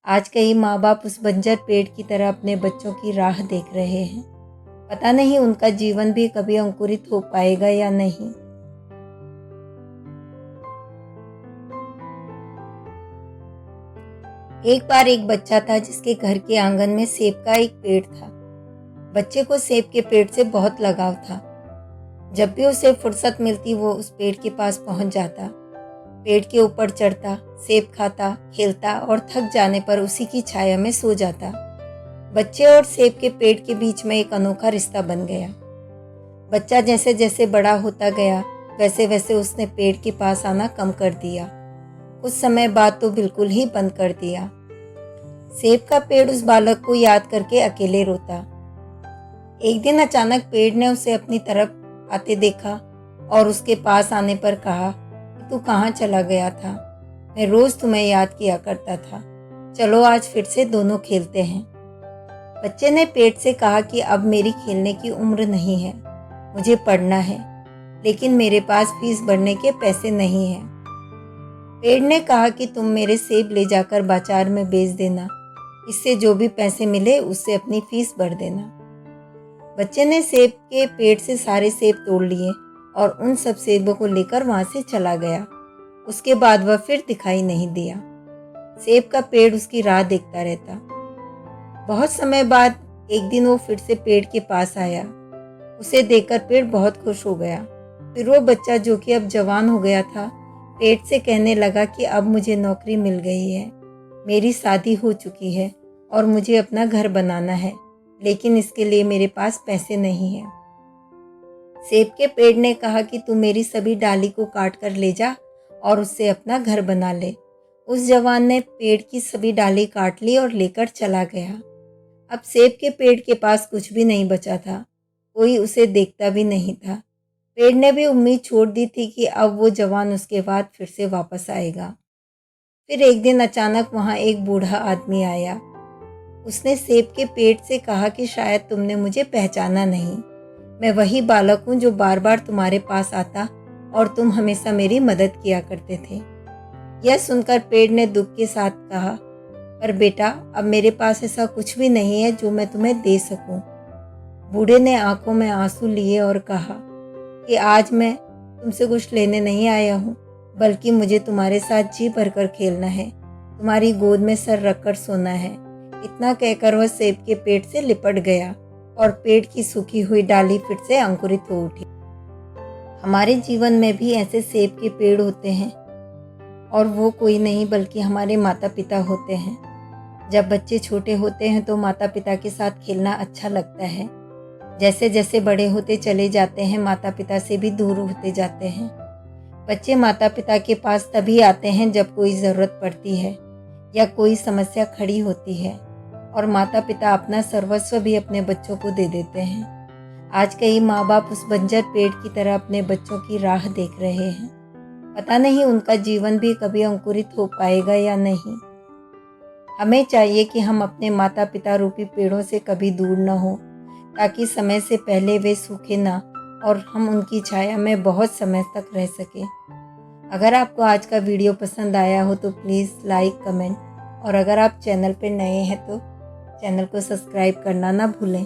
आज कई माँ बाप उस बंजर पेड़ की तरह अपने बच्चों की राह देख रहे हैं। पता नहीं उनका जीवन भी कभी अंकुरित हो पाएगा या नहीं। एक बार एक बच्चा था जिसके घर के आंगन में सेब का एक पेड़ था। बच्चे को सेब के पेड़ से बहुत लगाव था। जब भी उसे फुर्सत मिलती वो उस पेड़ के पास पहुंच जाता, पेड़ के ऊपर चढ़ता, सेब खाता, खेलता और थक जाने पर उसी की छाया में सो जाता। बच्चे और सेब के पेड़ के बीच में एक अनोखा रिश्ता बन गया। बच्चा जैसे जैसे बड़ा होता गया वैसे वैसे उसने पेड़ के पास आना कम कर दिया। कुछ समय बाद तो बिल्कुल ही बंद कर दिया। सेब का पेड़ उस बालक को याद करके अकेले रोता। एक दिन अचानक पेड़ ने उसे अपनी तरफ आते देखा और उसके पास आने पर कहा कि तू कहाँ चला गया था? मैं रोज तुम्हें याद किया करता था। चलो आज फिर से दोनों खेलते हैं। बच्चे ने पेड़ से कहा कि अब मेरी खेलने की उम्र नहीं है, मुझे पढ़ना है, लेकिन मेरे पास फीस भरने के पैसे नहीं हैं। पेड़ ने कहा कि तुम मेरे सेब ले जाकर बाजार में बेच देना, इससे जो भी पैसे मिले उससे अपनी फीस भर देना। बच्चे ने सेब के पेड़ से सारे सेब तोड़ लिए और उन सब सेबों को लेकर वहां से चला गया। उसके बाद वह फिर दिखाई नहीं दिया। सेब का पेड़ उसकी राह देखता रहता। बहुत समय बाद एक दिन वो फिर से पेड़ के पास आया। उसे देखकर पेड़ बहुत खुश हो गया। फिर वो बच्चा जो कि अब जवान हो गया था, पेड़ से कहने लगा कि अब मुझे नौकरी मिल गई है, मेरी शादी हो चुकी है और मुझे अपना घर बनाना है, लेकिन इसके लिए मेरे पास पैसे नहीं हैं। सेब के पेड़ ने कहा कि तू मेरी सभी डाली को काट कर ले जा और उससे अपना घर बना ले। उस जवान ने पेड़ की सभी डाली काट ली और लेकर चला गया। अब सेब के पेड़ के पास कुछ भी नहीं बचा था, कोई उसे देखता भी नहीं था। पेड़ ने भी उम्मीद छोड़ दी थी कि अब वो जवान उसके बाद फिर से वापस आएगा। फिर एक दिन अचानक वहाँ एक बूढ़ा आदमी आया। उसने सेब के पेड़ से कहा कि शायद तुमने मुझे पहचाना नहीं, मैं वही बालक हूँ जो बार बार तुम्हारे पास आता और तुम हमेशा मेरी मदद किया करते थे। यह सुनकर पेड़ ने दुख के साथ कहा, पर बेटा अब मेरे पास ऐसा कुछ भी नहीं है जो मैं तुम्हें दे सकूं। बूढ़े ने आंखों में आंसू लिए और कहा कि आज मैं तुमसे कुछ लेने नहीं आया हूँ, बल्कि मुझे तुम्हारे साथ जी भरकर खेलना है, तुम्हारी गोद में सर रखकर सोना है। इतना कहकर वह सेब के पेड़ से लिपट गया और पेड़ की सूखी हुई डाली फिर से अंकुरित हो उठी। हमारे जीवन में भी ऐसे सेब के पेड़ होते हैं और वो कोई नहीं बल्कि हमारे माता पिता होते हैं। जब बच्चे छोटे होते हैं तो माता पिता के साथ खेलना अच्छा लगता है। जैसे जैसे बड़े होते चले जाते हैं माता पिता से भी दूर होते जाते हैं। बच्चे माता पिता के पास तभी आते हैं जब कोई ज़रूरत पड़ती है या कोई समस्या खड़ी होती है, और माता पिता अपना सर्वस्व भी अपने बच्चों को दे देते हैं। आज कई माँ बाप उस बंजर पेड़ की तरह अपने बच्चों की राह देख रहे हैं। पता नहीं उनका जीवन भी कभी अंकुरित हो पाएगा या नहीं। हमें चाहिए कि हम अपने माता पिता रूपी पेड़ों से कभी दूर न हो, ताकि समय से पहले वे सूखे ना और हम उनकी छाया में बहुत समय तक रह सकें। अगर आपको आज का वीडियो पसंद आया हो तो प्लीज़ लाइक, कमेंट, और अगर आप चैनल पर नए हैं तो चैनल को सब्सक्राइब करना ना भूलें।